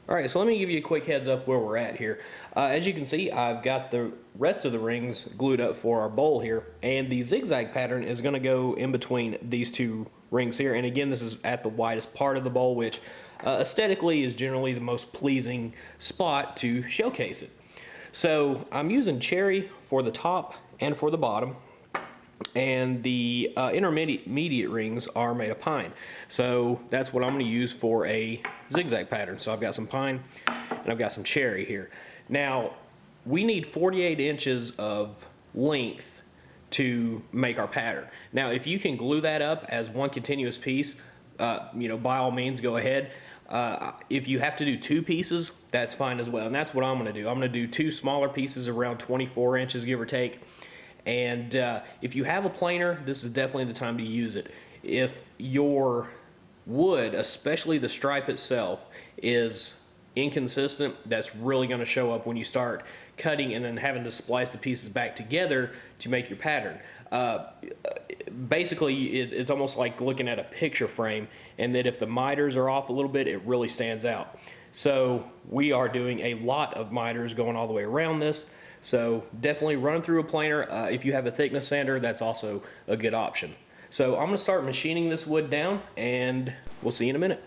Alright, so let me give you a quick heads up where we're at here. As you can see, I've got the rest of the rings glued up for our bowl here, and the zigzag pattern is going to go in between these two rings here. And again, this is at the widest part of the bowl, which aesthetically is generally the most pleasing spot to showcase it. So I'm using cherry for the top and for the bottom, and the intermediate rings are made of pine. So that's what I'm going to use for a zigzag pattern. So I've got some pine and I've got some cherry here. Now we need 48 inches of length to make our pattern. Now if you can glue that up as one continuous piece, by all means go ahead. If you have to do two pieces, that's fine as well, and that's what I'm going to do. I'm going to do two smaller pieces around 24 inches give or take. And if you have a planer, this is definitely the time to use it. If your wood, especially the stripe itself, is inconsistent, that's really going to show up when you start cutting and then having to splice the pieces back together to make your pattern. Basically, it's almost like looking at a picture frame, and that if the miters are off a little bit, it really stands out. So we are doing a lot of miters going all the way around this. So definitely run through a planer. If you have a thickness sander, that's also a good option. So I'm going to start machining this wood down, and we'll see you in a minute.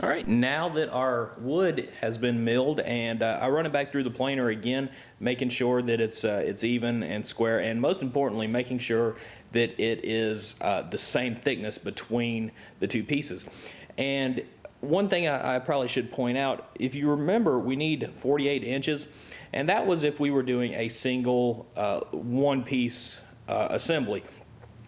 All right, now that our wood has been milled, and I run it back through the planer again, making sure that it's even and square, and most importantly, making sure that it is the same thickness between the two pieces. And one thing I probably should point out, if you remember, we need 48 inches, and that was if we were doing a single one-piece assembly.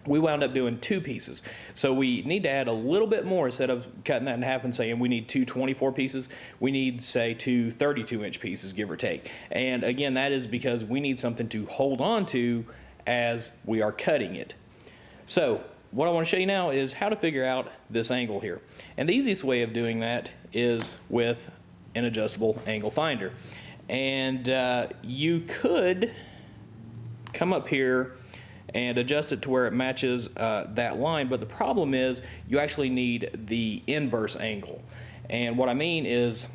We wound up doing two pieces. So we need to add a little bit more. Instead of cutting that in half and saying we need two 24 pieces, we need, say, two 32-inch pieces, give or take. And again, that is because we need something to hold on to as we are cutting it. So what I want to show you now is how to figure out this angle here. And the easiest way of doing that is with an adjustable angle finder. And you could come up here and adjust it to where it matches that line, but the problem is you actually need the inverse angle. And what I mean is,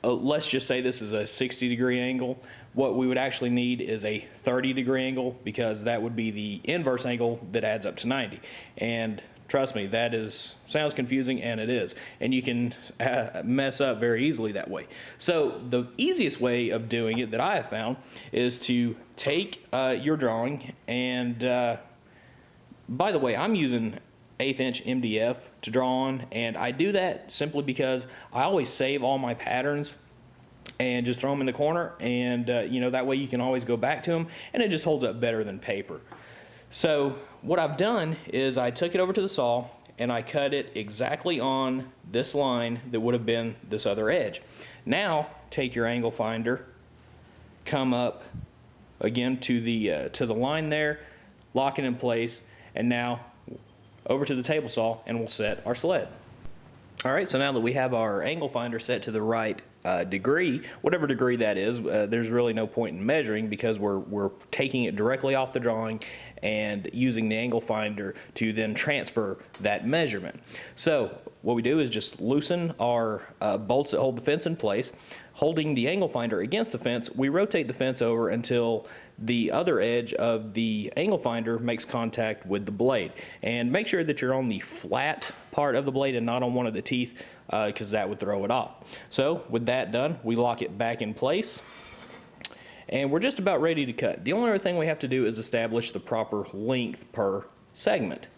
let's just say this is a 60-degree angle. What we would actually need is a 30-degree angle, because that would be the inverse angle that adds up to 90. And trust me, that sounds confusing, and it is. And you can mess up very easily that way. So the easiest way of doing it that I have found is to take your drawing, and by the way, I'm using 1/8 inch MDF to draw on, and I do that simply because I always save all my patterns and just throw them in the corner, and that way you can always go back to them, and it just holds up better than paper. So what I've done is I took it over to the saw and I cut it exactly on this line that would have been this other edge. Now take your angle finder, come up again to the line there, lock it in place, and now over to the table saw and we'll set our sled. Alright, so now that we have our angle finder set to the right degree, whatever degree that is, there's really no point in measuring because we're taking it directly off the drawing and using the angle finder to then transfer that measurement. So what we do is just loosen our bolts that hold the fence in place. Holding the angle finder against the fence, we rotate the fence over until the other edge of the angle finder makes contact with the blade. And make sure that you're on the flat part of the blade and not on one of the teeth, because that would throw it off. So with that done, we lock it back in place and we're just about ready to cut. The only other thing we have to do is establish the proper length per segment.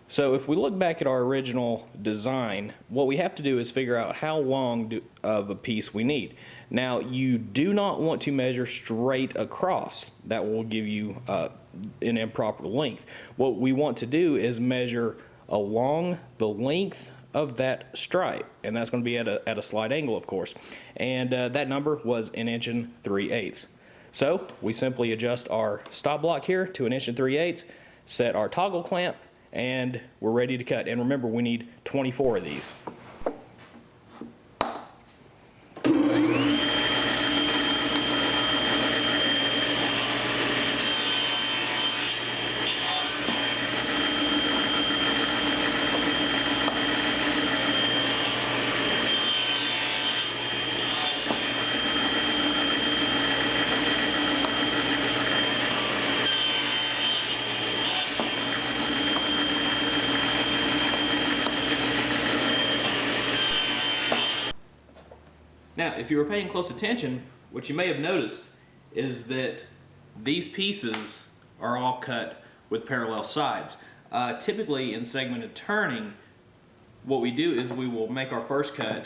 So if we look back at our original design, what we have to do is figure out how long of a piece we need. Now, you do not want to measure straight across. That will give you an improper length. What we want to do is measure along the length of that stripe, and that's going to be at a slight angle, of course. And that number was 1 3/8 inches. So we simply adjust our stop block here to 1 3/8 inches, set our toggle clamp, and we're ready to cut. And remember, we need 24 of these. Now, if you were paying close attention, what you may have noticed is that these pieces are all cut with parallel sides. Typically in segmented turning, what we do is we will make our first cut,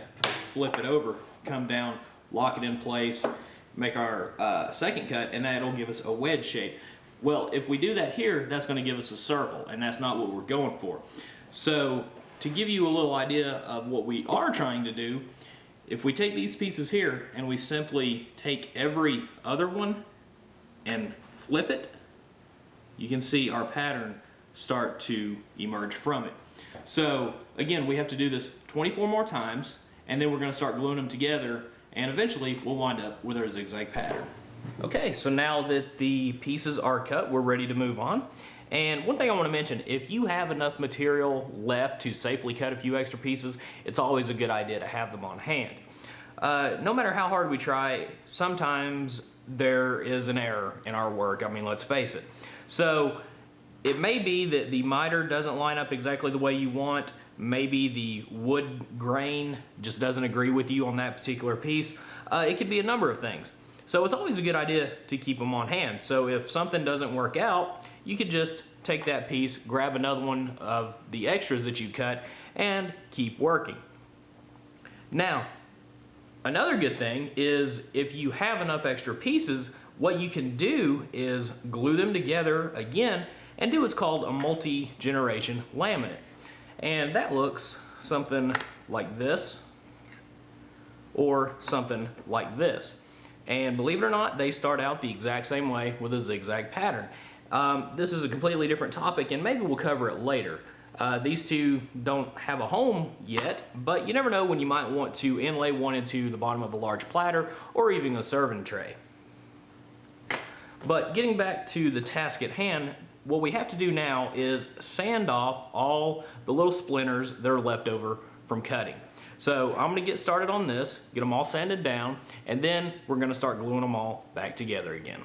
flip it over, come down, lock it in place, make our second cut, and that'll give us a wedge shape. Well, if we do that here, that's going to give us a circle, and that's not what we're going for. So to give you a little idea of what we are trying to do, if we take these pieces here and we simply take every other one and flip it, you can see our pattern start to emerge from it. So again, we have to do this 24 more times, and then we're going to start gluing them together, and eventually we'll wind up with our zigzag pattern. Okay, so now that the pieces are cut, we're ready to move on. And one thing I want to mention, if you have enough material left to safely cut a few extra pieces, it's always a good idea to have them on hand. No matter how hard we try, sometimes there is an error in our work. I mean, let's face it. So it may be that the miter doesn't line up exactly the way you want. Maybe the wood grain just doesn't agree with you on that particular piece. It could be a number of things. So it's always a good idea to keep them on hand. So if something doesn't work out, you could just take that piece, grab another one of the extras that you cut, and keep working. Now, another good thing is if you have enough extra pieces, what you can do is glue them together again and do what's called a multi-generation laminate. And that looks something like this or something like this. And believe it or not, they start out the exact same way with a zigzag pattern. This is a completely different topic, and maybe we'll cover it later. These two don't have a home yet, but you never know when you might want to inlay one into the bottom of a large platter or even a serving tray. But getting back to the task at hand, what we have to do now is sand off all the little splinters that are left over from cutting. So I'm going to get started on this, get them all sanded down, and then we're going to start gluing them all back together again.